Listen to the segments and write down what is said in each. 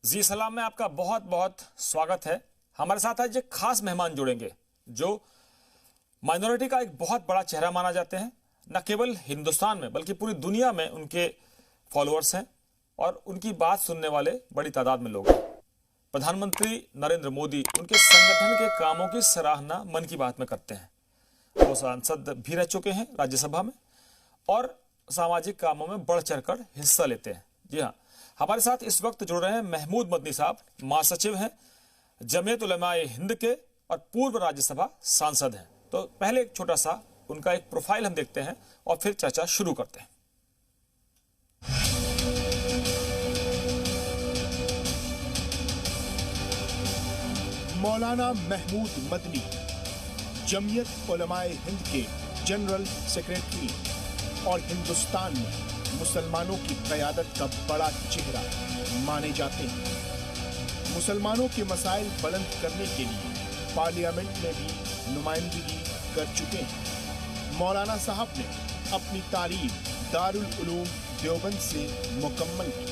जी सलाम में आपका बहुत बहुत स्वागत है। हमारे साथ आज एक खास मेहमान जुड़ेंगे जो माइनॉरिटी का एक बहुत बड़ा चेहरा माना जाते हैं। न केवल हिंदुस्तान में बल्कि पूरी दुनिया में उनके फॉलोअर्स हैं और उनकी बात सुनने वाले बड़ी तादाद में लोग हैं। प्रधानमंत्री नरेंद्र मोदी उनके संगठन के कामों की सराहना मन की बात में करते हैं। वो सांसद भी रह चुके हैं राज्यसभा में और सामाजिक कामों में बढ़ चढ़कर हिस्सा लेते हैं। जी हाँ, हमारे साथ इस वक्त जुड़ रहे हैं महमूद मदनी साहब, महासचिव हैं जमीयत उलमाए हिंद के और पूर्व राज्यसभा सांसद हैं। तो पहले एक छोटा सा उनका एक प्रोफाइल हम देखते हैं और फिर चर्चा शुरू करते हैं। मौलाना महमूद मदनी जमीयत उलमाए हिंद के जनरल सेक्रेटरी और हिंदुस्तान में मुसलमानों की क़यादत का बड़ा चेहरा माने जाते हैं। मुसलमानों के मसाइल बुलंद करने के लिए पार्लियामेंट में भी नुमाइंदगी कर चुके हैं। मौलाना साहब ने अपनी तालीम दारुल उलूम देवबंद से मुकम्मल की।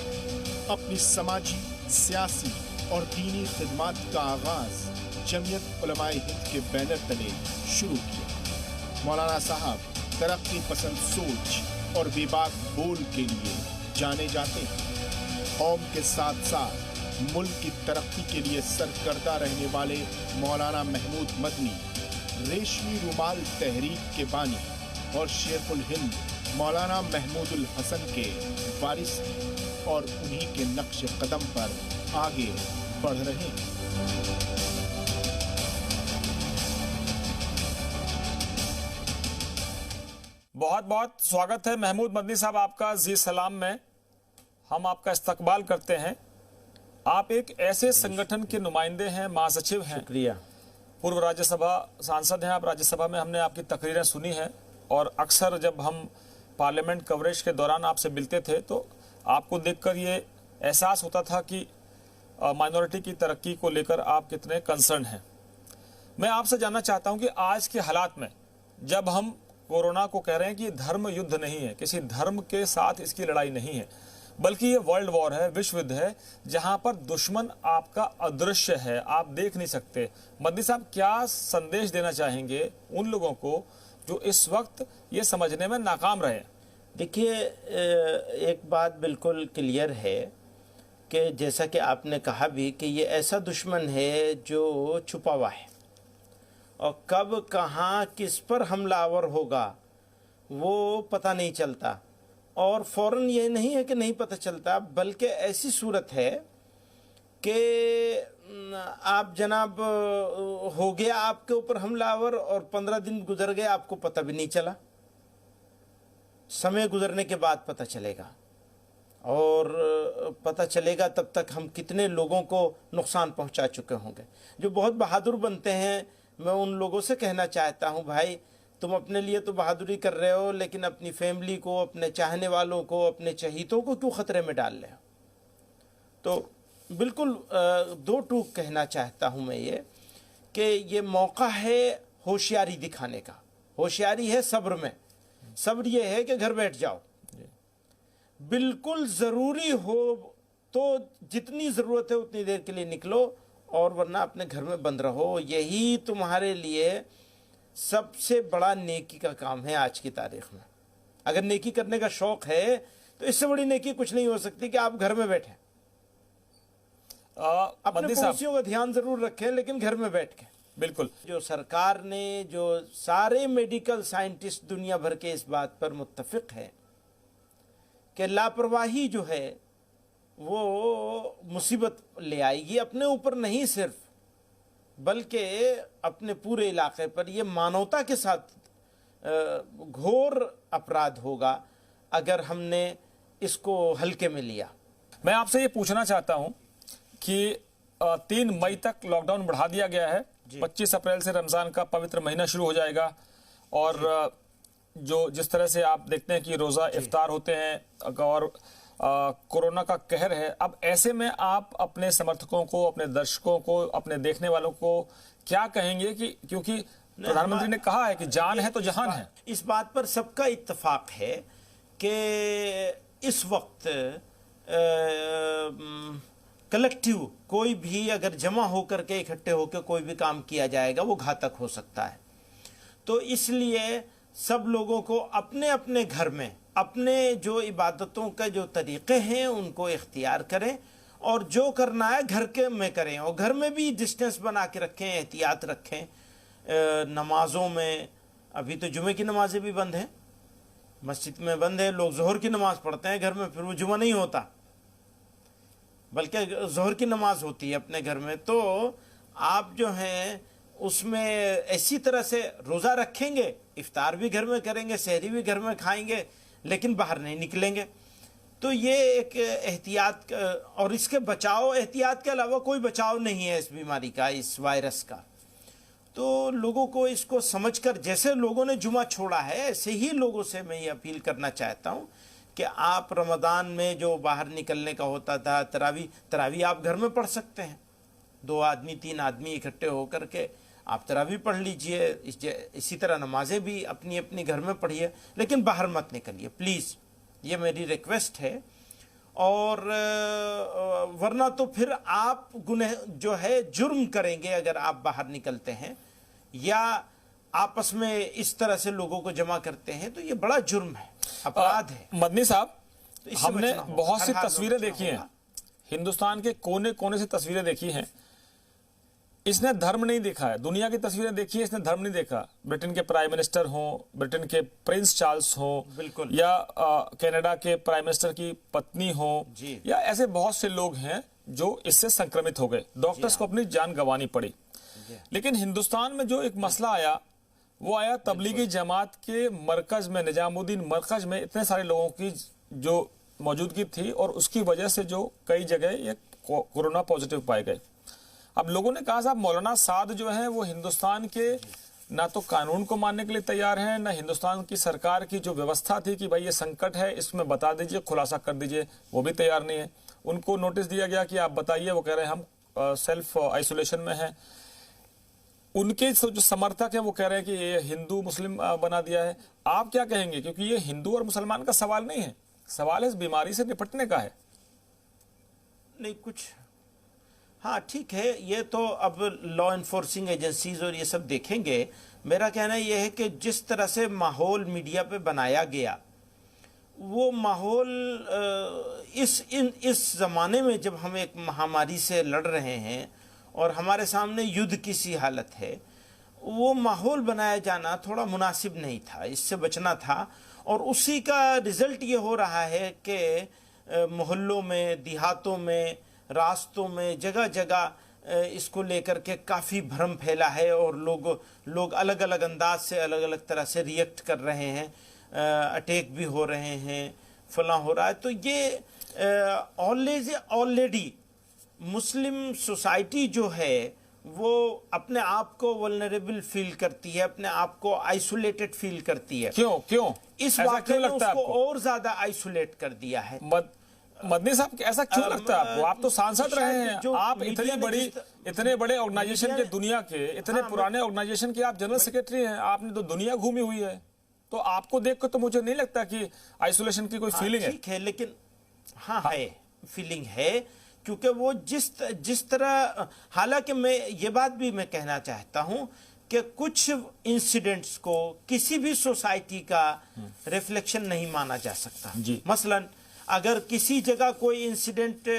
अपनी समाजी, सियासी और दीनी खिदमात का आगाज जमीयत उलमाए हिंद के बैनर तले शुरू किया। मौलाना साहब तरक्की पसंद सोच और बेबाक बोल के लिए जाने जाते हैं। कौम के साथ साथ मुल्क की तरक्की के लिए सरकर्दा रहने वाले मौलाना महमूद मदनी रेशमी रुमाल तहरीक के बानी और शेखुल हिंद मौलाना महमूदुल हसन के वारिस हैं और उन्हीं के नक्श कदम पर आगे बढ़ रहे हैं। बहुत बहुत स्वागत है महमूद मदनी साहब आपका जी सलाम में। हम आपका इस्तकबाल करते हैं। आप एक ऐसे संगठन के नुमाइंदे हैं, महासचिव हैं, शुक्रिया। पूर्व राज्यसभा सांसद हैं आप। राज्यसभा में हमने आपकी तकरीरें सुनी हैं और अक्सर जब हम पार्लियामेंट कवरेज के दौरान आपसे मिलते थे तो आपको देखकर ये एहसास होता था कि माइनॉरिटी की तरक्की को लेकर आप कितने कंसर्न हैं। मैं आपसे जानना चाहता हूं कि आज के हालात में जब हम कोरोना को कह रहे हैं कि धर्म युद्ध नहीं है, किसी धर्म के साथ इसकी लड़ाई नहीं है, बल्कि ये वर्ल्ड वॉर है, विश्व युद्ध है, जहां पर दुश्मन आपका अदृश्य है, आप देख नहीं सकते। मदनी साहब क्या संदेश देना चाहेंगे उन लोगों को जो इस वक्त ये समझने में नाकाम रहे? देखिए, एक बात बिल्कुल क्लियर है कि जैसा कि आपने कहा भी कि ये ऐसा दुश्मन है जो छुपा हुआ है और कब कहाँ किस पर हमलावर होगा वो पता नहीं चलता। और फ़ौरन ये नहीं है कि नहीं पता चलता, बल्कि ऐसी सूरत है कि आप जनाब हो गया आपके ऊपर हमलावर और 15 दिन गुजर गए, आपको पता भी नहीं चला। समय गुजरने के बाद पता चलेगा और पता चलेगा तब तक हम कितने लोगों को नुकसान पहुंचा चुके होंगे। जो बहुत बहादुर बनते हैं, मैं उन लोगों से कहना चाहता हूं, भाई तुम अपने लिए तो बहादुरी कर रहे हो, लेकिन अपनी फैमिली को, अपने चाहने वालों को, अपने चहीतों को क्यों ख़तरे में डाल रहे हो? तो बिल्कुल दो टूक कहना चाहता हूं मैं ये कि ये मौका है होशियारी दिखाने का। होशियारी है सब्र में। सब्र ये है कि घर बैठ जाओ, बिल्कुल ज़रूरी हो तो जितनी ज़रूरत है उतनी देर के लिए निकलो और वरना अपने घर में बंद रहो। यही तुम्हारे लिए सबसे बड़ा नेकी का काम है आज की तारीख में। अगर नेकी करने का शौक़ है तो इससे बड़ी नेकी कुछ नहीं हो सकती कि आप घर में बैठें। अपने पड़ोसियों का ध्यान ज़रूर रखें, लेकिन घर में बैठ के। बिल्कुल। जो सरकार ने, जो सारे मेडिकल साइंटिस्ट दुनिया भर के इस बात पर मुत्तफिक हैं कि लापरवाही जो है वो मुसीबत ले आएगी, अपने ऊपर नहीं सिर्फ बल्कि अपने पूरे इलाके पर। ये मानवता के साथ घोर अपराध होगा अगर हमने इसको हल्के में लिया। मैं आपसे ये पूछना चाहता हूं कि 3 मई तक लॉकडाउन बढ़ा दिया गया है। 25 अप्रैल से रमज़ान का पवित्र महीना शुरू हो जाएगा और जो जिस तरह से आप देखते हैं कि रोज़ा इफ्तार होते हैं और कोरोना का कहर है, अब ऐसे में आप अपने समर्थकों को, अपने दर्शकों को, अपने देखने वालों को क्या कहेंगे कि क्योंकि प्रधानमंत्री ने कहा है कि जान है तो जहान है। इस बात पर सबका इत्तेफाक है कि इस वक्त कलेक्टिव कोई भी अगर जमा होकर के इकट्ठे होकर कोई भी काम किया जाएगा वो घातक हो सकता है। तो इसलिए सब लोगों को अपने अपने घर में अपने जो इबादतों का जो तरीक़े हैं उनको इख्तियार करें और जो करना है घर के में करें और घर में भी डिस्टेंस बना के रखें, एहतियात रखें। नमाज़ों में अभी तो जुमे की नमाज़ें भी बंद हैं, मस्जिद में बंद है, लोग ज़ोहर की नमाज़ पढ़ते हैं घर में, फिर वो जुमा नहीं होता बल्कि ज़ोहर की नमाज़ होती है अपने घर में। तो आप जो हैं उसमें ऐसी तरह से रोज़ा रखेंगे, इफ्तार भी घर में करेंगे, सहरी भी घर में खाएंगे, लेकिन बाहर नहीं निकलेंगे। तो ये एक एहतियात और इसके बचाव, एहतियात के अलावा कोई बचाव नहीं है इस बीमारी का, इस वायरस का। तो लोगों को इसको समझकर, जैसे लोगों ने जुमा छोड़ा है ऐसे ही लोगों से मैं ये अपील करना चाहता हूँ कि आप रमज़ान में जो बाहर निकलने का होता था, तरावी आप घर में पढ़ सकते हैं, 2 आदमी 3 आदमी इकट्ठे होकर के आप तरावी पढ़ लीजिए। इसी तरह नमाजें भी अपनी अपनी घर में पढ़िए, लेकिन बाहर मत निकलिए प्लीज़, ये मेरी रिक्वेस्ट है। और वरना तो फिर आप गुनह जो है जुर्म करेंगे अगर आप बाहर निकलते हैं या आपस में इस तरह से लोगों को जमा करते हैं, तो ये बड़ा जुर्म है, अपराध है। मदनी साहब, तो हमने बहुत सी तस्वीरें देखी हैं, हिंदुस्तान के कोने कोने से तस्वीरें देखी हैं। इसने धर्म नहीं देखा है, दुनिया की तस्वीरें देखी है, इसने धर्म नहीं देखा। ब्रिटेन के प्राइम मिनिस्टर हों, ब्रिटेन के प्रिंस चार्ल्स हों, बिल्कुल, या कनाडा के प्राइम मिनिस्टर की पत्नी हो, या ऐसे बहुत से लोग हैं जो इससे संक्रमित हो गए, डॉक्टर्स को अपनी जान गंवानी पड़ी। लेकिन हिंदुस्तान में जो एक मसला आया वो आया तबलीगी जमात के मरकज में, निजामुद्दीन मरकज में इतने सारे लोगों की जो मौजूदगी थी और उसकी वजह से जो कई जगह ये कोरोना पॉजिटिव पाए गए। अब लोगों ने कहा साहब मौलाना साद जो है वो हिंदुस्तान के ना तो कानून को मानने के लिए तैयार हैं, ना हिंदुस्तान की सरकार की जो व्यवस्था थी कि भाई ये संकट है इसमें बता दीजिए, खुलासा कर दीजिए, वो भी तैयार नहीं है। उनको नोटिस दिया गया कि आप बताइए, वो कह रहे हैं हम सेल्फ आइसोलेशन में हैं। उनके जो समर्थक हैं वो कह रहे हैं कि ये हिंदू मुस्लिम बना दिया है। आप क्या कहेंगे, क्योंकि ये हिंदू और मुसलमान का सवाल नहीं है, सवाल इस बीमारी से निपटने का है। नहीं कुछ, हाँ ठीक है, ये तो अब लॉ इन्फोर्सिंग एजेंसीज और ये सब देखेंगे। मेरा कहना यह है कि जिस तरह से माहौल मीडिया पे बनाया गया, वो माहौल इस ज़माने में जब हम एक महामारी से लड़ रहे हैं और हमारे सामने युद्ध की सी हालत है, वो माहौल बनाया जाना थोड़ा मुनासिब नहीं था, इससे बचना था। और उसी का रिज़ल्ट ये हो रहा है कि मोहल्लों में, देहातों में, रास्तों में, जगह जगह इसको लेकर के काफ़ी भ्रम फैला है और लोग अलग अलग अंदाज से, अलग अलग तरह से रिएक्ट कर रहे हैं, अटैक भी हो रहे हैं, फलां हो रहा है। तो ये ऑलरेडी मुस्लिम सोसाइटी जो है वो अपने आप को वल्नरेबल फील करती है, अपने आप को आइसोलेटेड फील करती है। क्यों इस वाक़े ने उसको और ज्यादा आइसोलेट कर दिया है। मदनी साहब, ऐसा क्यों लगता है आपको? आप तो सांसद रहे हैं, आप इतने बड़े ऑर्गेनाइजेशन के, दुनिया के इतने पुराने ऑर्गेनाइजेशन के आप जनरल सेक्रेटरी हैं, आपने तो दुनिया घूमी हुई है, तो आपको देख कर तो मुझे नहीं लगता कि आइसोलेशन की कोई फीलिंग है। ठीक है, लेकिन हाँ है, फीलिंग है, क्योंकि वो जिस तरह, हालांकि मैं ये बात भी मैं कहना चाहता हूं कि कुछ इंसिडेंट्स को किसी भी सोसाइटी का रिफ्लेक्शन नहीं माना जा सकता। मसलन अगर किसी जगह कोई इंसिडेंट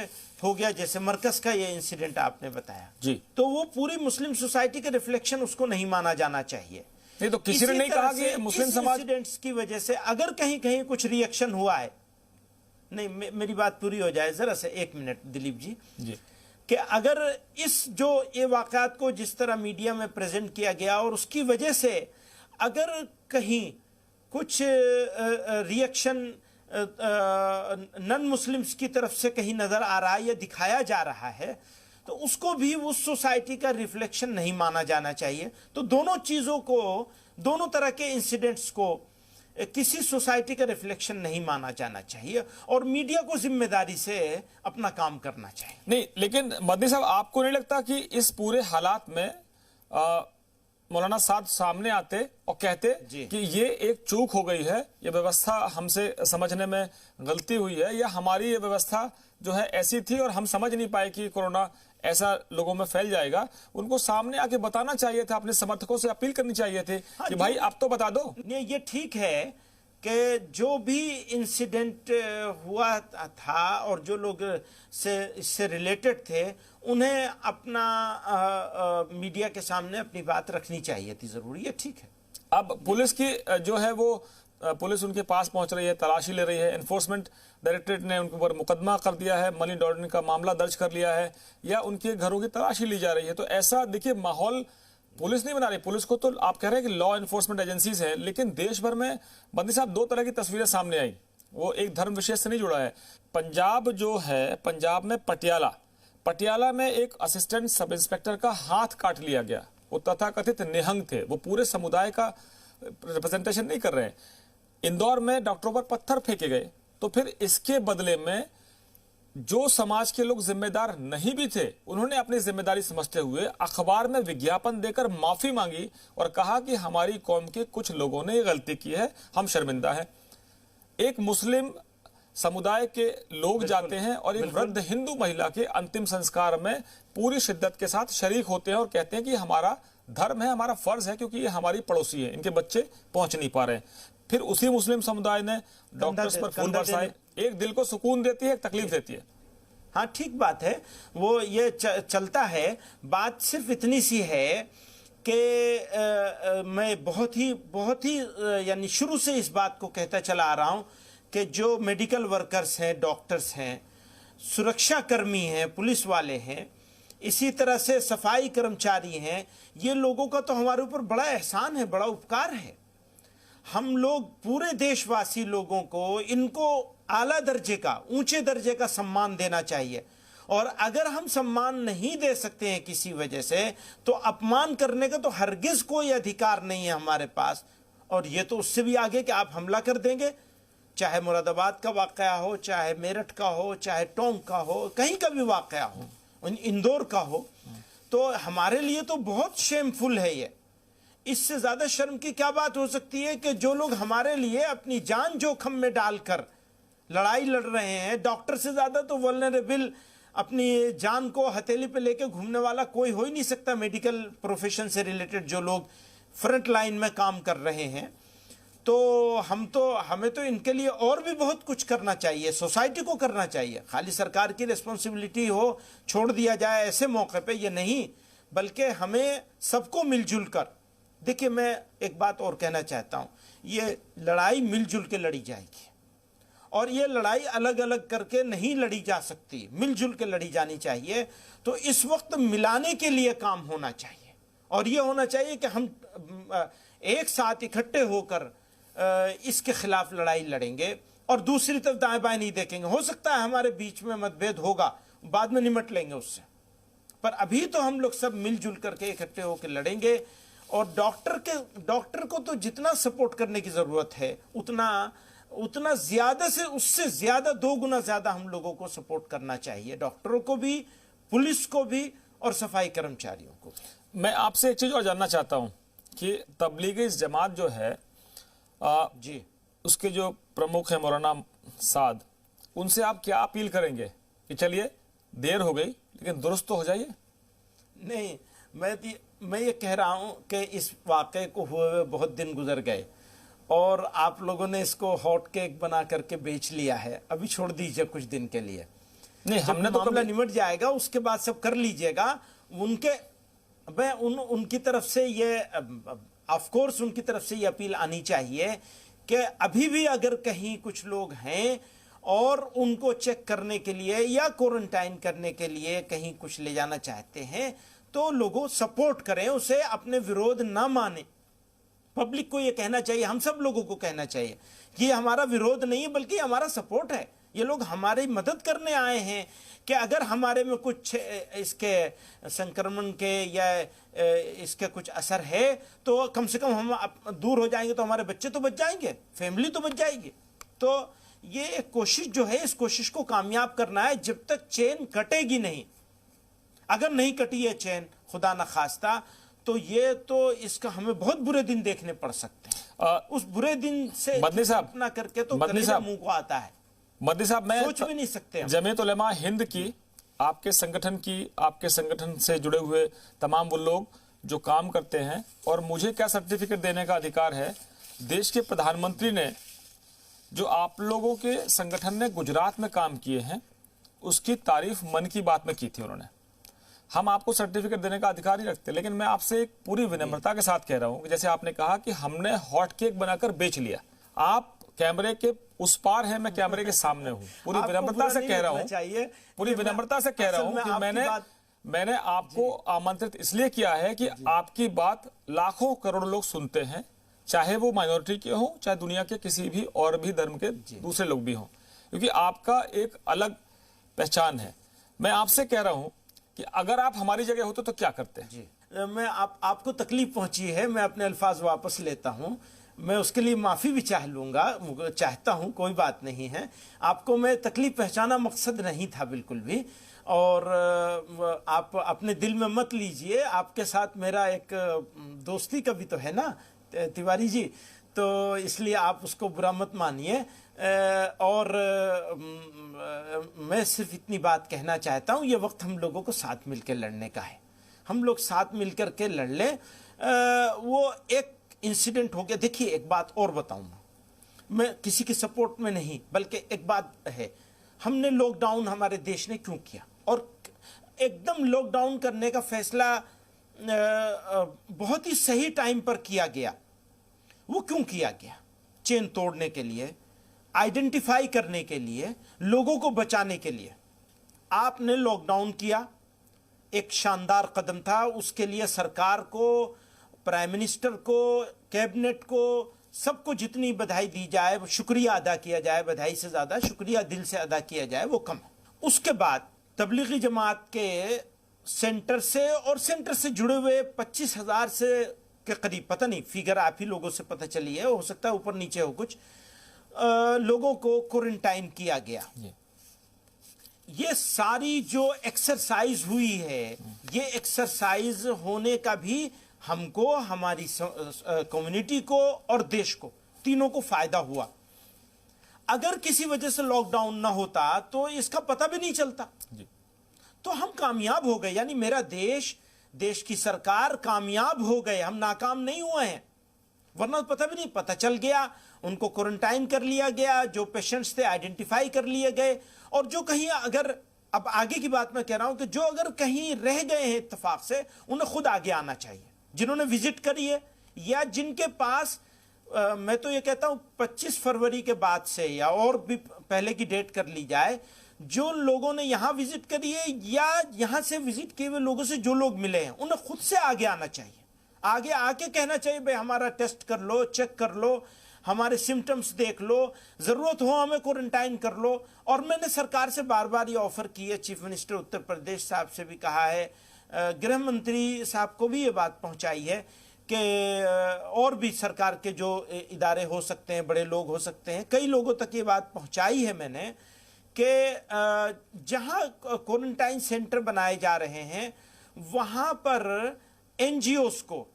हो गया, जैसे मरकज का ये इंसिडेंट आपने बताया जी, तो वो पूरी मुस्लिम सोसाइटी का रिफ्लेक्शन उसको नहीं माना जाना चाहिए। नहीं तो किसी ने नहीं कहा कि मुस्लिम समाज इंसिडेंट्स की वजह से अगर कहीं कहीं कुछ रिएक्शन हुआ है, नहीं मेरी बात पूरी हो जाए जरा से, 1 मिनट दिलीप जी, कि अगर इस जो ये वाक़यात को जिस तरह मीडिया में प्रेजेंट किया गया और उसकी वजह से अगर कहीं कुछ रिएक्शन नॉन मुस्लिम्स की तरफ से कहीं नजर आ रहा है या दिखाया जा रहा है, तो उसको भी उस सोसाइटी का रिफ्लेक्शन नहीं माना जाना चाहिए। तो दोनों चीजों को, दोनों तरह के इंसिडेंट्स को किसी सोसाइटी का रिफ्लेक्शन नहीं माना जाना चाहिए और मीडिया को जिम्मेदारी से अपना काम करना चाहिए। नहीं, लेकिन मदनी साहब, आपको नहीं लगता कि इस पूरे हालात में मौलाना साद सामने आते और कहते कि ये एक चूक हो गई है, ये व्यवस्था हमसे समझने में गलती हुई है, या हमारी ये व्यवस्था जो है ऐसी थी और हम समझ नहीं पाए कि कोरोना ऐसा लोगों में फैल जाएगा। उनको सामने आके बताना चाहिए था, अपने समर्थकों से अपील करनी चाहिए थी कि भाई आप तो बता दो। नहीं, ये ठीक है कि जो भी इंसिडेंट हुआ था और जो लोग से इससे रिलेटेड थे उन्हें अपना मीडिया के सामने अपनी बात रखनी चाहिए थी, जरूरी है, ठीक है। अब पुलिस की जो है वो पुलिस उनके पास पहुंच रही है, तलाशी ले रही है। एनफोर्समेंट डायरेक्टरेट ने उनके ऊपर मुकदमा कर दिया है, मनी लॉन्ड्रिंग का मामला दर्ज कर लिया है, या उनके घरों की तलाशी ली जा रही है। तो ऐसा देखिए माहौल पुलिस नहीं बना रही। पुलिस को तो आप कह रहे हैं कि लॉ एनफोर्समेंट एजेंसीज हैं, लेकिन देश भर में बंदी साहब दो तरह की तस्वीरें सामने आई। वो एक धर्म विशेष से नहीं जुड़ा है। पंजाब जो है, पंजाब में पटियाला में एक असिस्टेंट सब इंस्पेक्टर का हाथ काट लिया गया। वो तथाकथित निहंग थे, वो पूरे समुदाय का रिप्रेजेंटेशन नहीं कर रहे हैं। इंदौर में डॉक्टरों पर पत्थर फेंके गए। तो फिर इसके बदले में जो समाज के लोग जिम्मेदार नहीं भी थे, उन्होंने अपनी जिम्मेदारी समझते हुए अखबार में विज्ञापन देकर माफी मांगी और कहा कि हमारी कौम के कुछ लोगों ने गलती की है, हम शर्मिंदा हैं। एक मुस्लिम समुदाय के लोग जाते हैं और एक वृद्ध हिंदू महिला के अंतिम संस्कार में पूरी शिद्दत के साथ शरीक होते हैं और कहते हैं कि हमारा धर्म है, हमारा फर्ज है, क्योंकि ये हमारी पड़ोसी है, इनके बच्चे पहुंच नहीं पा रहे हैं। फिर उसी मुस्लिम समुदाय ने डॉक्टर्स पर फूल बरसाए। एक दिल को सुकून देती है, एक तकलीफ देती है। हाँ, ठीक बात है, वो ये चलता है। बात सिर्फ इतनी सी है कि मैं बहुत ही यानी शुरू से इस बात को कहता चला आ रहा हूं कि जो मेडिकल वर्कर्स हैं, डॉक्टर्स हैं, सुरक्षा कर्मी हैं, पुलिस वाले हैं, इसी तरह से सफाई कर्मचारी हैं, ये लोगों का तो हमारे ऊपर बड़ा एहसान है, बड़ा उपकार है। हम लोग पूरे देशवासी लोगों को इनको आला दर्जे का, ऊंचे दर्जे का सम्मान देना चाहिए। और अगर हम सम्मान नहीं दे सकते हैं किसी वजह से, तो अपमान करने का तो हरगिज कोई अधिकार नहीं है हमारे पास। और ये तो उससे भी आगे कि आप हमला कर देंगे, चाहे मुरादाबाद का वाकया हो, चाहे मेरठ का हो, चाहे टोंक का हो, कहीं का भी वाकया हो, इंदौर का हो, तो हमारे लिए तो बहुत शेमफुल है ये। इससे ज्यादा शर्म की क्या बात हो सकती है कि जो लोग हमारे लिए अपनी जान जोखिम में डालकर लड़ाई लड़ रहे हैं, डॉक्टर से ज्यादा तो वल्नरेबल अपनी जान को हथेली पे लेके घूमने वाला कोई हो ही नहीं सकता। मेडिकल प्रोफेशन से रिलेटेड जो लोग फ्रंट लाइन में काम कर रहे हैं, तो हमें तो इनके लिए और भी बहुत कुछ करना चाहिए, सोसाइटी को करना चाहिए। खाली सरकार की रिस्पॉन्सिबिलिटी हो, छोड़ दिया जाए ऐसे मौके पे, ये नहीं, बल्कि हमें सबको मिलजुल कर। देखिए, मैं एक बात और कहना चाहता हूं, ये लड़ाई मिलजुल के लड़ी जाएगी और ये लड़ाई अलग अलग करके नहीं लड़ी जा सकती, मिलजुल के लड़ी जानी चाहिए। तो इस वक्त मिलाने के लिए काम होना चाहिए और ये होना चाहिए कि हम एक साथ इकट्ठे होकर इसके खिलाफ लड़ाई लड़ेंगे और दूसरी तरफ दाएं बाएं नहीं देखेंगे। हो सकता है हमारे बीच में मतभेद होगा, बाद में निमट लेंगे उससे, पर अभी तो हम लोग सब मिलजुल करके इकट्ठे होकर लड़ेंगे। और डॉक्टर को तो जितना सपोर्ट करने की जरूरत है उतना ज्यादा से उससे ज्यादा 2 गुना ज्यादा हम लोगों को सपोर्ट करना चाहिए, डॉक्टरों को भी, पुलिस को भी और सफाई कर्मचारियों को भी। मैं आपसे एक चीज और जानना चाहता हूं कि तबलीगी जमात जो है जी, उसके जो प्रमुख है मौलाना साद, उनसे आप क्या अपील करेंगे कि चलिए देर हो गई लेकिन दुरुस्त तो हो जाइए? नहीं, मैं ये कह रहा हूं कि इस वाक़े को हुए बहुत दिन गुजर गए और आप लोगों ने इसको हॉट केक बना करके बेच लिया है। अभी छोड़ दीजिए कुछ दिन के लिए। नहीं, हमने तो मामला निमट जाएगा उसके बाद सब कर लीजिएगा। उनकी तरफ से ये ऑफ कोर्स उनकी तरफ से ये अपील आनी चाहिए कि अभी भी अगर कहीं कुछ लोग हैं और उनको चेक करने के लिए या क्वारंटाइन करने के लिए कहीं कुछ ले जाना चाहते हैं, तो लोगों सपोर्ट करें, उसे अपने विरोध ना माने। पब्लिक को ये कहना चाहिए, हम सब लोगों को कहना चाहिए कि ये हमारा विरोध नहीं है बल्कि हमारा सपोर्ट है। ये लोग हमारी मदद करने आए हैं कि अगर हमारे में कुछ इसके संक्रमण के या इसके कुछ असर है तो कम से कम हम दूर हो जाएंगे तो हमारे बच्चे तो बच जाएंगे, फैमिली तो बच जाएगी। तो ये एक कोशिश जो है, इस कोशिश को कामयाब करना है जब तक चेन कटेगी नहीं। अगर नहीं कटी है चेन, खुदा न खास्ता, तो इसका हमें बहुत बुरे दिन देखने पड़ सकते हैं। उस बुरे दिन से बदनी साहब अपना करके तो कलेजा मुंह को आता है। मद्दी साहब, मैं सोच भी नहीं सकते हम। जमीयत उलेमा हिंद की, आपके संगठन से जुड़े हुए तमाम वो लोग जो काम करते हैं, और मुझे क्या सर्टिफिकेट देने का अधिकार है, देश के प्रधानमंत्री ने जो आप लोगों के संगठन ने गुजरात में काम किए हैं उसकी तारीफ मन की बात में की थी उन्होंने। हम आपको सर्टिफिकेट देने का अधिकार नहीं रखते, लेकिन मैं आपसे एक पूरी विनम्रता के साथ कह रहा हूं कि जैसे आपने कहा कि हमने हॉट केक बनाकर बेच लिया, आप कैमरे के उस पार है, मैं कैमरे के सामने हूं। पूरी विनम्रता से कह रहा हूं, पूरी विनम्रता से कह रहा हूं कि मैंने आपको आमंत्रित इसलिए किया है कि आपकी बात लाखों करोड़ों लोग सुनते हैं, चाहे वो माइनॉरिटी के हों, चाहे दुनिया के किसी भी और भी धर्म के दूसरे लोग भी हों, क्योंकि आपका एक अलग पहचान है। मैं आपसे कह रहा हूं कि अगर आप हमारी जगह होते तो क्या करते हैं? जी, मैं आपको तकलीफ पहुंची है, मैं अपने अल्फाज वापस लेता हूं, मैं उसके लिए माफ़ी भी चाहता हूं, कोई बात नहीं है। आपको मैं तकलीफ पहचाना मकसद नहीं था बिल्कुल भी, और आप अपने दिल में मत लीजिए। आपके साथ मेरा एक दोस्ती का भी तो है ना तिवारी जी, तो इसलिए आप उसको बुरा मत मानिए। और मैं सिर्फ इतनी बात कहना चाहता हूं, ये वक्त हम लोगों को साथ मिलकर लड़ने का है। हम लोग साथ मिलकर के लड़ लें। वो एक इंसिडेंट हो गया। देखिए, एक बात और बताऊंगा, मैं किसी के सपोर्ट में नहीं, बल्कि एक बात है, हमने लॉकडाउन हमारे देश ने क्यों किया, और एकदम लॉकडाउन करने का फैसला बहुत ही सही टाइम पर किया गया। वो क्यों किया गया? चेन तोड़ने के लिए, आइडेंटिफाई करने के लिए, लोगों को बचाने के लिए आपने लॉकडाउन किया। एक शानदार कदम था। उसके लिए सरकार को, प्राइम मिनिस्टर को, कैबिनेट को, सबको जितनी बधाई दी जाए, शुक्रिया अदा किया जाए, बधाई से ज़्यादा शुक्रिया दिल से अदा किया जाए, वो कम है। उसके बाद तबलीगी जमात के सेंटर से और सेंटर से जुड़े हुए 25,000 से के करीब, पता नहीं फिगर आप ही लोगों से पता चली है, हो सकता है ऊपर नीचे हो कुछ, लोगों को क्वारंटाइन किया गया। ये सारी जो एक्सरसाइज हुई है, ये एक्सरसाइज होने का भी हमको, हमारी कम्युनिटी को और देश को, तीनों को फायदा हुआ। अगर किसी वजह से लॉकडाउन ना होता तो इसका पता भी नहीं चलता जी। तो हम कामयाब हो गए, यानी मेरा देश की सरकार कामयाब हो गए, हम नाकाम नहीं हुए हैं। वरना पता भी नहीं, पता चल गया, उनको क्वारंटाइन कर लिया गया, जो पेशेंट्स थे आइडेंटिफाई कर लिए गए, और जो कहीं अगर, अब आगे की बात मैं कह रहा हूं कि जो अगर कहीं रह गए हैं इत्तेफाक से, उन्हें खुद आगे आना चाहिए, जिन्होंने विजिट करी है, या जिनके पास मैं तो ये कहता हूं 25 फरवरी के बाद से या और भी पहले की डेट कर ली जाए, जो लोगों ने यहां विजिट करी है या यहां से विजिट किए हुए लोगों से जो लोग मिले हैं, उन्हें खुद से आगे आना चाहिए। आगे आके कहना चाहिए, भाई हमारा टेस्ट कर लो, चेक कर लो, हमारे सिम्टम्स देख लो, जरूरत हो हमें क्वारंटाइन कर लो। और मैंने सरकार से बार बार ये ऑफर की है, चीफ मिनिस्टर उत्तर प्रदेश साहब से भी कहा है, गृह मंत्री साहब को भी ये बात पहुंचाई है कि और भी सरकार के जो इदारे हो सकते हैं, बड़े लोग हो सकते हैं, कई लोगों तक ये बात पहुंचाई है मैंने कि जहां क्वारंटाइन सेंटर बनाए जा रहे हैं, वहां पर एनजीओस को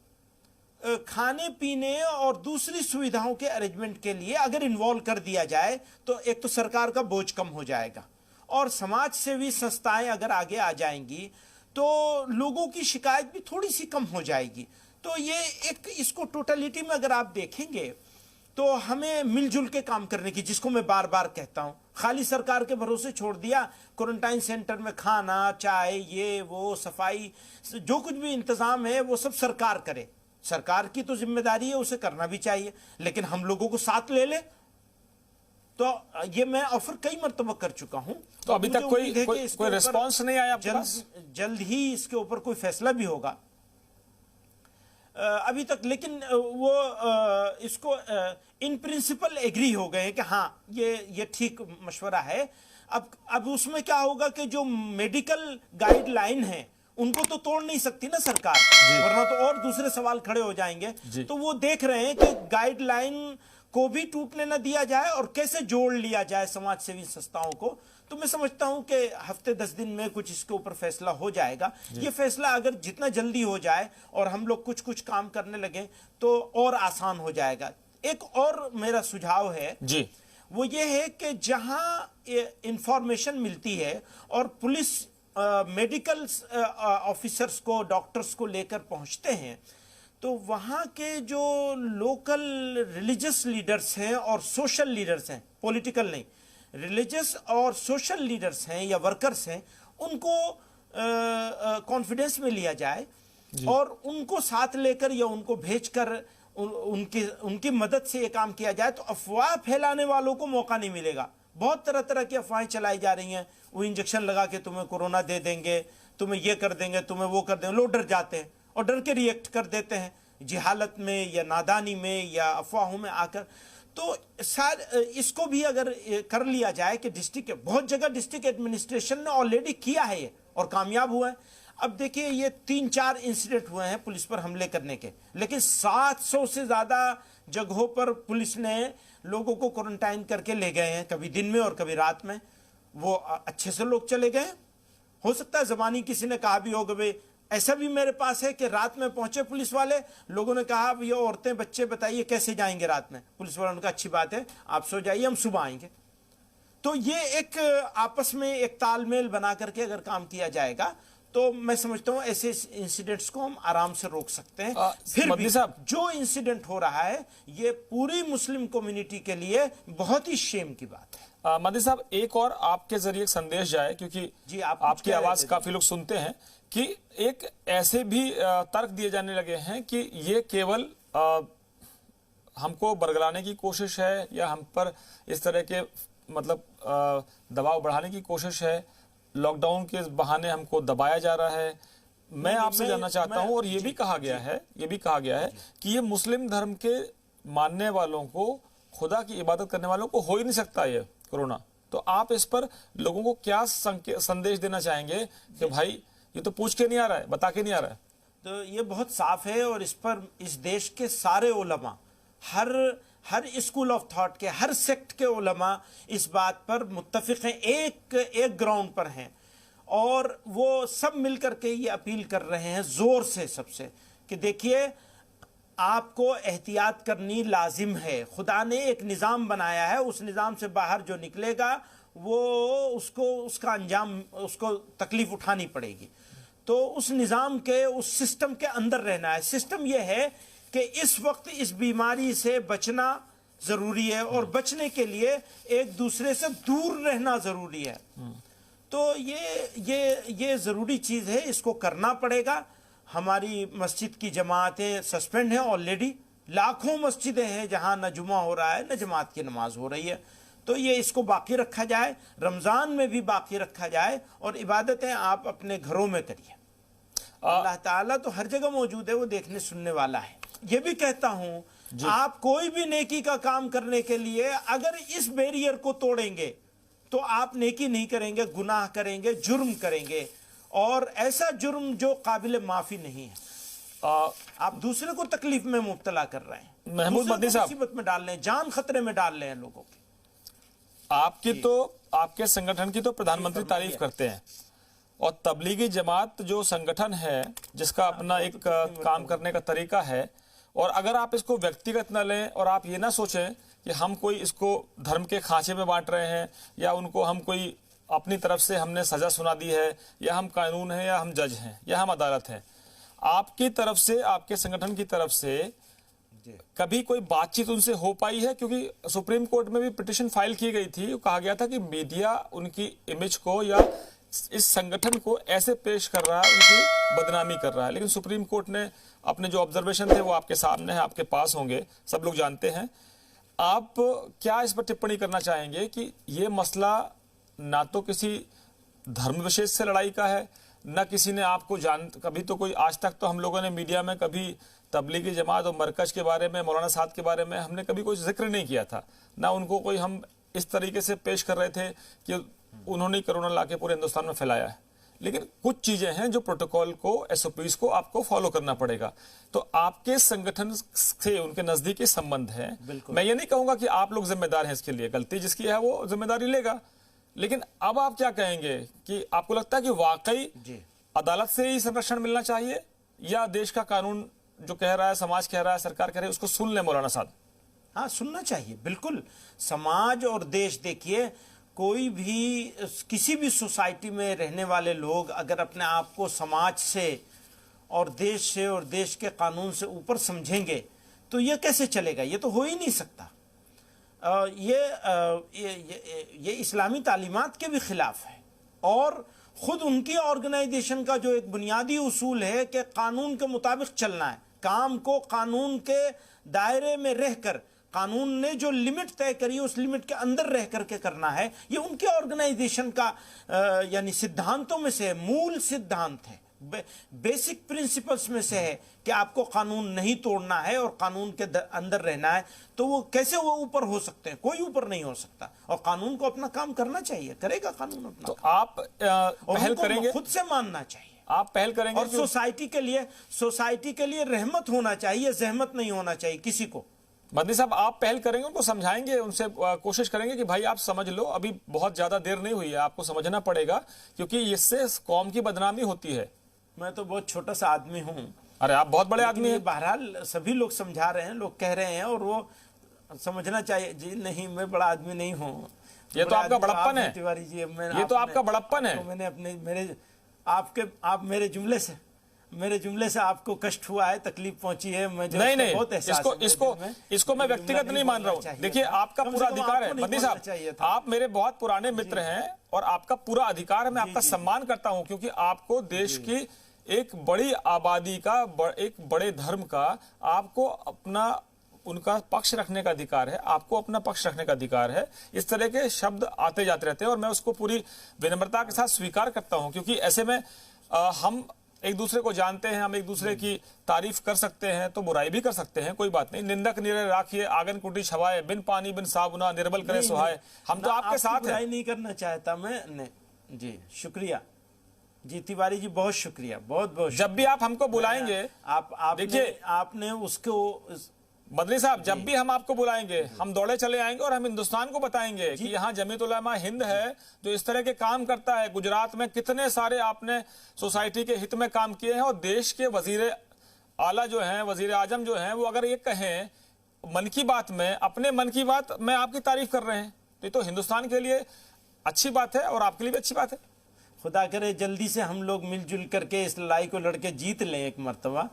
खाने पीने और दूसरी सुविधाओं के अरेंजमेंट के लिए अगर इन्वॉल्व कर दिया जाए तो एक तो सरकार का बोझ कम हो जाएगा, और समाज सेवी संस्थाएं अगर आगे आ जाएंगी तो लोगों की शिकायत भी थोड़ी सी कम हो जाएगी। तो ये एक, इसको टोटलिटी में अगर आप देखेंगे तो हमें मिलजुल के काम करने की, जिसको मैं बार बार कहता हूं, खाली सरकार के भरोसे छोड़ दिया, क्वारंटाइन सेंटर में खाना, चाय, ये वो, सफाई, जो कुछ भी इंतजाम है वो सब सरकार करे। सरकार की तो जिम्मेदारी है, उसे करना भी चाहिए, लेकिन हम लोगों को साथ ले ले। तो ये मैं ऑफर कई मरतबा कर चुका हूं। तो अभी तक कोई रिस्पांस नहीं आया आपके पास? जल्द ही इसके ऊपर कोई फैसला भी होगा अभी तक, लेकिन वो इसको इन प्रिंसिपल एग्री हो गए हैं कि हाँ ये ठीक मशवरा है। अब उसमें क्या होगा कि जो मेडिकल गाइडलाइन है उनको तो तोड़ नहीं सकती ना सरकार, वरना तो और दूसरे सवाल खड़े हो जाएंगे। तो वो देख रहे हैं कि गाइडलाइन को भी टूटने न दिया जाए और कैसे जोड़ लिया जाए समाज सेवी संस्थाओं को। तो मैं समझता हूं कि हफ्ते 10 दिन में कुछ इसके ऊपर फैसला हो जाएगा। ये फैसला अगर जितना जल्दी हो जाए और हम लोग कुछ काम करने लगे तो और आसान हो जाएगा। एक और मेरा सुझाव है जी, वो ये है कि जहां इंफॉर्मेशन मिलती है और पुलिस मेडिकल ऑफिसर्स को, डॉक्टर्स को लेकर पहुंचते हैं, तो वहाँ के जो लोकल रिलीजियस लीडर्स हैं और सोशल लीडर्स हैं, पॉलिटिकल नहीं, रिलीजियस और सोशल लीडर्स हैं या वर्कर्स हैं, उनको कॉन्फिडेंस में लिया जाए और उनको साथ लेकर या उनको भेजकर उनकी मदद से ये काम किया जाए, तो अफवाह फैलाने वालों को मौका नहीं मिलेगा। बहुत तरह तरह की अफवाहें चलाई जा रही हैं, वो इंजेक्शन लगा के तुम्हें कोरोना दे देंगे, तुम्हें ये कर देंगे, तुम्हें वो कर देंगे। लोग डर जाते हैं और डर के रिएक्ट कर देते हैं जिहालत में या नादानी में या अफवाहों में आकर। तो इसको भी अगर कर लिया जाए कि डिस्ट्रिक्ट, बहुत जगह डिस्ट्रिक्ट एडमिनिस्ट्रेशन ने ऑलरेडी किया है ये और कामयाब हुआ है। अब देखिए ये 3-4 इंसिडेंट हुए हैं पुलिस पर हमले करने के, लेकिन 700 से ज्यादा जगहों पर पुलिस ने लोगों को क्वारंटाइन करके ले गए हैं, कभी दिन में और कभी रात में। वो अच्छे से लोग चले गए। हो सकता है ज़बानी किसी ने कहा भी होगा, भाई ऐसा भी मेरे पास है कि रात में पहुंचे पुलिस वाले, लोगों ने कहा ये औरतें बच्चे बताइए कैसे जाएंगे रात में। पुलिस वालों ने कहा अच्छी बात है, आप सो जाइए, हम सुबह आएंगे। तो ये एक आपस में एक तालमेल बना करके अगर काम किया जाएगा तो मैं समझता हूं ऐसे इंसिडेंट्स को हम आराम से रोक सकते हैं। फिर भी जो इंसिडेंट हो रहा है ये पूरी मुस्लिम कम्युनिटी के लिए बहुत ही शेम की बात है। मदनी साहब, एक और आपके जरिए एक संदेश जाए, क्योंकि जी आपकी आवाज काफी लोग सुनते हैं, कि एक ऐसे भी तर्क दिए जाने लगे हैं कि ये केवल हमको बरगलाने की कोशिश है या हम पर इस तरह के मतलब दबाव बढ़ाने की कोशिश है, लॉकडाउन के बहाने हमको दबाया जा रहा है। मैं आपसे जानना चाहता हूं, और ये भी कहा गया है कि ये मुस्लिम धर्म के मानने वालों को, खुदा की इबादत करने वालों को हो ही नहीं सकता ये कोरोना। तो आप इस पर लोगों को क्या संदेश देना चाहेंगे कि भाई ये तो पूछ के नहीं आ रहा है, बता के नहीं आ रहा है? तो ये बहुत साफ है और इस पर इस देश के सारे उलमा, हर स्कूल ऑफ थॉट के, हर सेक्ट के उलमा इस बात पर मुत्तफिक हैं, एक ग्राउंड पर हैं, और वो सब मिलकर के ये अपील कर रहे हैं जोर से सबसे कि देखिए आपको एहतियात करनी लाजिम है। खुदा ने एक निज़ाम बनाया है, उस निज़ाम से बाहर जो निकलेगा वो उसका अंजाम, उसको तकलीफ उठानी पड़ेगी। तो उस निज़ाम के, उस सिस्टम के अंदर रहना है। सिस्टम ये है कि इस वक्त इस बीमारी से बचना जरूरी है और बचने के लिए एक दूसरे से दूर रहना जरूरी है। तो ये जरूरी चीज है, इसको करना पड़ेगा। हमारी मस्जिद की जमातें सस्पेंड हैं ऑलरेडी, लाखों मस्जिदें हैं जहां न जुमा हो रहा है न जमात की नमाज हो रही है। तो ये इसको बाकी रखा जाए, रमजान में भी बाकी रखा जाए, और इबादतें आप अपने घरों में करिए। अल्लाह ताला तो हर जगह मौजूद है, वो देखने सुनने वाला है। ये भी कहता हूं, आप कोई भी नेकी का काम करने के लिए अगर इस बैरियर को तोड़ेंगे तो आप नेकी नहीं करेंगे, गुनाह करेंगे, जुर्म करेंगे, और ऐसा जुर्म जो काबिल माफी नहीं है। आप दूसरे को तकलीफ में मुब्तला कर रहे हैं, महमूद मदनी साहब मुसीबत में डाल रहे हैं, जान खतरे में डाल रहे हैं लोगों की। आपके संगठन की तो प्रधानमंत्री तारीफ करते हैं, और तबलीगी जमात जो संगठन है जिसका अपना एक काम करने का तरीका है, और अगर आप इसको व्यक्तिगत न लें और आप ये ना सोचें कि हम कोई इसको धर्म के खांचे में बांट रहे हैं, या उनको हम कोई अपनी तरफ से हमने सजा सुना दी है, या हम कानून हैं, या हम जज हैं, या हम अदालत हैं। आपकी तरफ से, आपके संगठन की तरफ से कभी कोई बातचीत उनसे हो पाई है? क्योंकि सुप्रीम कोर्ट में भी पिटीशन फाइल की गई थी, कहा गया था कि मीडिया उनकी इमेज को या इस संगठन को ऐसे पेश कर रहा है, उनकी बदनामी कर रहा है। लेकिन सुप्रीम कोर्ट ने अपने जो ऑब्जर्वेशन थे वो आपके सामने है, आपके पास होंगे, सब लोग जानते हैं। आप क्या इस पर टिप्पणी करना चाहेंगे कि ये मसला ना तो किसी धर्म विशेष से लड़ाई का है, न किसी ने आपको कभी तो कोई, आज तक तो हम लोगों ने मीडिया में कभी तबलीगी जमात और मरकज के बारे में, मौलाना साहब के बारे में हमने कभी कोई जिक्र नहीं किया था, ना उनको कोई हम इस तरीके से पेश कर रहे थे कि उन्होंने कोरोना लाके पूरे हिंदुस्तान में फैलाया है। लेकिन कुछ चीजें हैं जो प्रोटोकॉल को, एसओपीज को आपको फॉलो करना पड़ेगा। तो आपके संगठन से उनके नजदीकी संबंध है। मैं ये नहीं कहूंगा कि आप लोग जिम्मेदार हैं इसके लिए, गलती जिसकी है वो जिम्मेदारी लेगा। लेकिन अब आप क्या कहेंगे कि आपको लगता है कि वाकई अदालत से ही संरक्षण मिलना चाहिए, या देश का कानून जो कह रहा है, समाज कह रहा है, सरकार कह रही है, उसको सुन ले मौलाना साहब? हाँ, सुनना चाहिए बिल्कुल। समाज और देश, देखिए कोई भी किसी भी सोसाइटी में रहने वाले लोग अगर अपने आप को समाज से और देश के कानून से ऊपर समझेंगे तो ये कैसे चलेगा? ये तो हो ही नहीं सकता। ये इस्लामी तालीमात के भी खिलाफ है और खुद उनकी ऑर्गेनाइजेशन का जो एक बुनियादी उसूल है कि कानून के मुताबिक चलना है, काम को कानून के दायरे में रहकर, कानून ने जो लिमिट तय करी उस लिमिट के अंदर रह करके करना है, ये उनकी ऑर्गेनाइजेशन का यानी सिद्धांतों में से मूल सिद्धांत है, बेसिक प्रिंसिपल्स में से है कि आपको कानून नहीं तोड़ना है और कानून के अंदर रहना है। तो वो कैसे वो ऊपर हो सकते हैं? कोई ऊपर नहीं हो सकता और कानून को अपना काम करना चाहिए, करेगा कानून अपना। तो आप पहल करेंगे, खुद से मानना चाहिए, आप पहल करेंगे और सोसाइटी के लिए रहमत होना चाहिए, जहमत नहीं होना चाहिए किसी को। मदनी साहब, आप पहल करेंगे, उनको समझाएंगे, उनसे कोशिश करेंगे कि भाई आप समझ लो, अभी बहुत ज्यादा देर नहीं हुई है, आपको समझना पड़ेगा, क्योंकि इससे कौम की बदनामी होती है। मैं तो बहुत छोटा सा आदमी हूँ। अरे आप बहुत बड़े आदमी हैं। बहरहाल सभी लोग समझा रहे हैं, लोग कह रहे हैं और वो समझना चाहिए। जी नहीं, मैं बड़ा आदमी नहीं हूँ। ये तो आपका बड़प्पन है तिवारी जी। ये तो आपका बड़प्पन है। मैंने आप मेरे जुमले से आपको कष्ट हुआ है, तकलीफ पहुंची है। मैं नहीं, बहुत इसको मैं व्यक्तिगत नहीं मान रहा हूँ। देखिए, आपका पूरा अधिकार है मदनी साहब, आप मेरे बहुत पुराने मित्र हैं और आपका पूरा अधिकार है, मैं आपका सम्मान करता हूँ, क्योंकि आपको देश की एक बड़ी आबादी का, एक बड़े धर्म का, आपको अपना उनका पक्ष रखने का अधिकार है, आपको अपना पक्ष रखने का अधिकार है। इस तरह के शब्द आते जाते रहते हैं और मैं उसको पूरी विनम्रता के साथ स्वीकार करता हूं, क्योंकि ऐसे में हम एक दूसरे को जानते हैं, हम एक दूसरे की तारीफ कर सकते हैं तो बुराई भी कर सकते हैं, कोई बात नहीं। निंदक निरे राखिए, आंगन कुटी छवाए, बिन पानी बिन साबुना, निर्बल करे सुहाए। हम तो आपके साथ हैं। बुराई नहीं करना चाहता मैं। जी शुक्रिया जी तिवारी जी, बहुत शुक्रिया, बहुत बहुत। जब भी आप हमको बुलाएंगे, आप देखिए, आपने उसको मदनी साहब, जब भी हम आपको बुलाएंगे हम दौड़े चले आएंगे और हम हिंदुस्तान को बताएंगे कि यहाँ जमीयत उलमा हिंद है जो इस तरह के काम करता है। गुजरात में कितने सारे आपने सोसाइटी के हित में काम किए हैं और देश के वजीर आला जो हैं, वजीर आजम जो हैं, वो अगर ये कहें मन की बात में, अपने मन की बात में आपकी तारीफ कर रहे हैं, तो ये तो हिंदुस्तान के लिए अच्छी बात है और आपके लिए भी अच्छी बात है। खुदा करे जल्दी से हम लोग मिलजुल करके इस लड़ाई को लड़के जीत लें एक मर्तबा,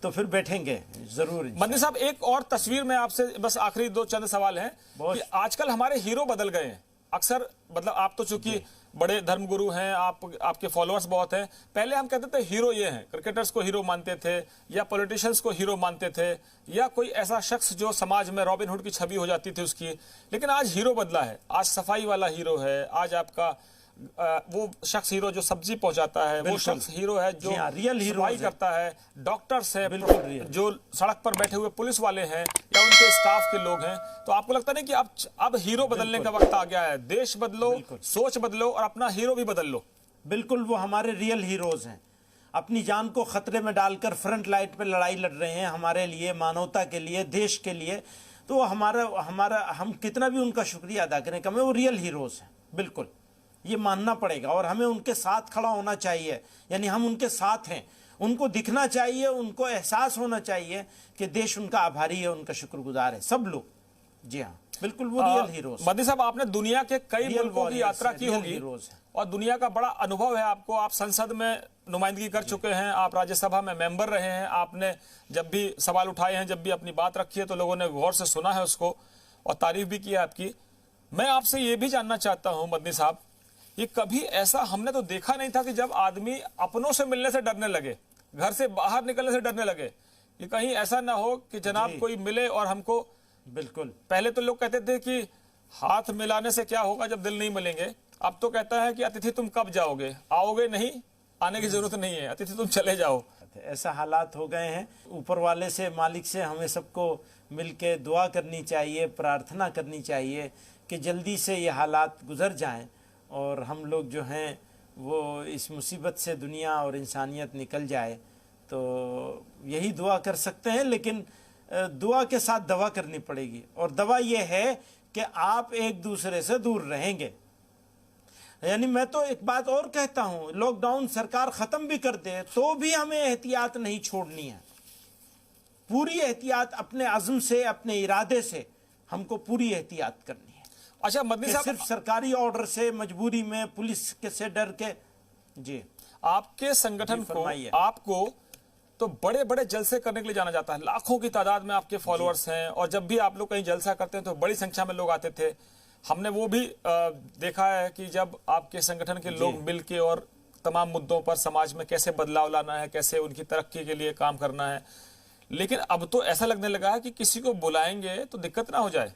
तो फिर बैठेंगे जरूर। मदनी साहब, एक और तस्वीर में आपसे बस आखिरी दो चंद सवाल हैं कि आजकल हमारे हीरो बदल गए हैं अक्सर। मतलब आप तो चूंकि बड़े धर्मगुरु हैं, आपके फॉलोअर्स बहुत हैं। पहले हम कहते थे हीरो ये हैं, क्रिकेटर्स को हीरो मानते थे या पॉलिटिशियंस को हीरो मानते थे या कोई ऐसा शख्स जो समाज में रॉबिन हुड की छवि हो जाती थी उसकी। लेकिन आज हीरो बदला है, आज सफाई वाला हीरो है, आज आपका वो शख्स हीरो जो सब्जी पहुंचाता है, वो शख्स हीरो है जो रियल सफाई करता है, डॉक्टर्स है, जो सड़क पर बैठे हुए पुलिस वाले हैं या उनके स्टाफ के लोग हैं। तो आपको लगता नहीं कि अब हीरो बदलने का वक्त आ गया है? देश बदलो, सोच बदलो और अपना हीरो भी बदल लो। बिल्कुल, वो हमारे रियल हीरोज हैं, अपनी जान को खतरे में डालकर फ्रंट लाइन पे लड़ाई लड़ रहे हैं हमारे लिए, मानवता के लिए, देश के लिए। तो हम कितना भी उनका शुक्रिया अदा करें कम है, वो रियल हीरोज हैं। बिल्कुल, ये मानना पड़ेगा और हमें उनके साथ खड़ा होना चाहिए। यानी हम उनके साथ हैं, उनको दिखना चाहिए, उनको एहसास होना चाहिए कि देश उनका आभारी है, उनका शुक्रगुजार है, सब लोग। जी हाँ, बिल्कुल, वो रियल हीरोज। मदनी साहब, आपने दुनिया के कई मुल्कों की यात्रा की होगी और दुनिया का बड़ा अनुभव है आपको। आप संसद में नुमाइंदगी कर चुके हैं, आप राज्यसभा में मेंबर रहे हैं, आपने जब भी सवाल उठाए हैं, जब भी अपनी बात रखी है तो लोगों ने गौर से सुना है उसको और तारीफ भी की है आपकी। मैं आपसे ये भी जानना चाहता हूं मदनी साहब, ये कभी ऐसा हमने तो देखा नहीं था कि जब आदमी अपनों से मिलने से डरने लगे, घर से बाहर निकलने से डरने लगे, कि कहीं ऐसा ना हो कि जनाब कोई मिले और हमको। बिल्कुल, पहले तो लोग कहते थे कि हाथ मिलाने से क्या होगा जब दिल नहीं मिलेंगे। अब तो कहता है कि अतिथि तुम कब जाओगे, आओगे नहीं, आने की जरूरत नहीं है, अतिथि तुम चले जाओ। ऐसा हालात हो गए हैं। ऊपर वाले से, मालिक से हमें सबको मिलके दुआ करनी चाहिए, प्रार्थना करनी चाहिए कि जल्दी से ये हालात गुजर जाएं और हम लोग जो हैं वो इस मुसीबत से दुनिया और इंसानियत निकल जाए। तो यही दुआ कर सकते हैं, लेकिन दुआ के साथ दवा करनी पड़ेगी और दवा ये है कि आप एक दूसरे से दूर रहेंगे। यानी मैं तो एक बात और कहता हूँ, लॉकडाउन सरकार ख़त्म भी कर दे तो भी हमें एहतियात नहीं छोड़नी है। पूरी एहतियात अपने अज़्म से, अपने इरादे से हमको पूरी एहतियात करनी है। अच्छा मदनी कि साहब, सिर्फ सरकारी ऑर्डर से, मजबूरी में, पुलिस के से डर के। जी, आपके संगठन जी, को, फरमाइए। आपको तो बड़े बड़े जलसे करने के लिए जाना जाता है, लाखों की तादाद में आपके फॉलोअर्स हैं, और जब भी आप लोग कहीं जलसा करते हैं तो बड़ी संख्या में लोग आते थे। हमने वो भी देखा है कि जब आपके संगठन के लोग मिलके और तमाम मुद्दों पर समाज में कैसे बदलाव लाना है, कैसे उनकी तरक्की के लिए काम करना है। लेकिन अब तो ऐसा लगने लगा है कि किसी को बुलाएंगे तो दिक्कत ना हो जाए।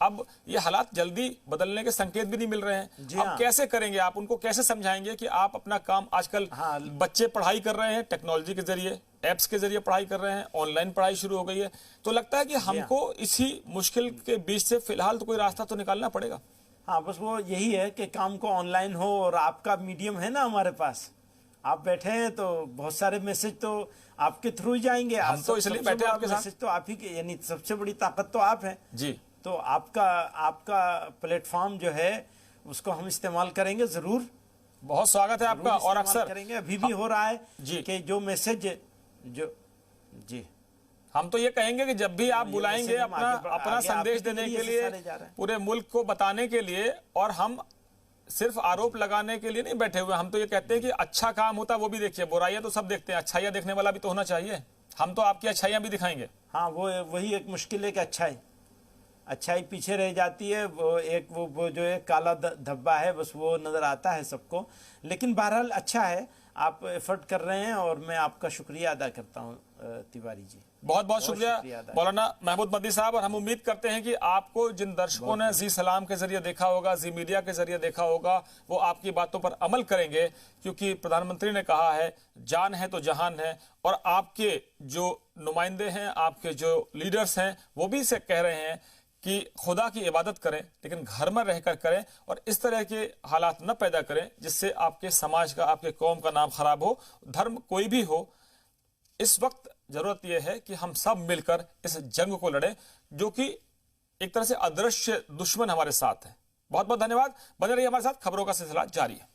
अब ये हालात जल्दी बदलने के संकेत भी नहीं मिल रहे हैं। जी अब हाँ। कैसे करेंगे आप, उनको कैसे समझाएंगे कि आप अपना काम, आजकल हाँ। बच्चे पढ़ाई कर रहे हैं टेक्नोलॉजी के जरिए, एप्स के जरिए पढ़ाई कर रहे हैं, ऑनलाइन पढ़ाई शुरू हो गई है, तो लगता है कि हमको इसी मुश्किल के बीच से फिलहाल तो कोई रास्ता तो निकालना पड़ेगा। हाँ, बस वो यही है कि काम को ऑनलाइन हो, और आपका मीडियम है ना हमारे पास, आप बैठे हैं तो बहुत सारे मैसेज तो आपके थ्रू ही जाएंगे। हम तो इसलिए बैठे हैं आपके साथ। मैसेज तो आप ही के, यानी सबसे बड़ी ताकत तो आप हैं जी। तो आपका प्लेटफॉर्म जो है उसको हम इस्तेमाल करेंगे जरूर। बहुत स्वागत है आपका। और अक्सर करेंगे, अभी भी हो रहा है जी कि जो मैसेज जो जी हम तो ये कहेंगे कि जब भी आप बुलाएंगे मैसेज हम अपना आगे संदेश आपके देने जरिए के से लिए, सारे जा रहे हैं। पूरे मुल्क को बताने के लिए, और हम सिर्फ आरोप लगाने के लिए नहीं बैठे हुए। हम तो ये कहते हैं कि अच्छा काम होता है वो भी देखिए, बुराइयां तो सब देखते हैं, अच्छाइयां देखने वाला भी तो होना चाहिए। हम तो आपकी अच्छाइयां भी दिखाएंगे। हाँ, वो वही एक मुश्किल है कि अच्छाई पीछे रह जाती है। वो जो एक काला धब्बा है, बस वो नजर आता है सबको। लेकिन बहरहाल अच्छा है, आप एफर्ट कर रहे हैं और मैं आपका शुक्रिया अदा करता हूँ तिवारी जी। बहुत बहुत शुक्रिया मौलाना महमूद मदनी साहब। और हम उम्मीद करते हैं कि आपको जिन दर्शकों ने जी सलाम के जरिए देखा होगा, जी मीडिया के जरिए देखा होगा, वो आपकी बातों पर अमल करेंगे, क्योंकि प्रधानमंत्री ने कहा है जान है तो जहान है। और आपके जो नुमाइंदे हैं, आपके जो लीडर्स हैं, वो भी इसे कह रहे हैं कि खुदा की इबादत करें, लेकिन घर में रहकर करें, और इस तरह के हालात न पैदा करें जिससे आपके समाज का, आपके कौम का नाम खराब हो। धर्म कोई भी हो, इस वक्त जरूरत यह है कि हम सब मिलकर इस जंग को लड़ें, जो कि एक तरह से अदृश्य दुश्मन हमारे साथ है। बहुत बहुत धन्यवाद। बने रहिए हमारे साथ, खबरों का सिलसिला जारी है।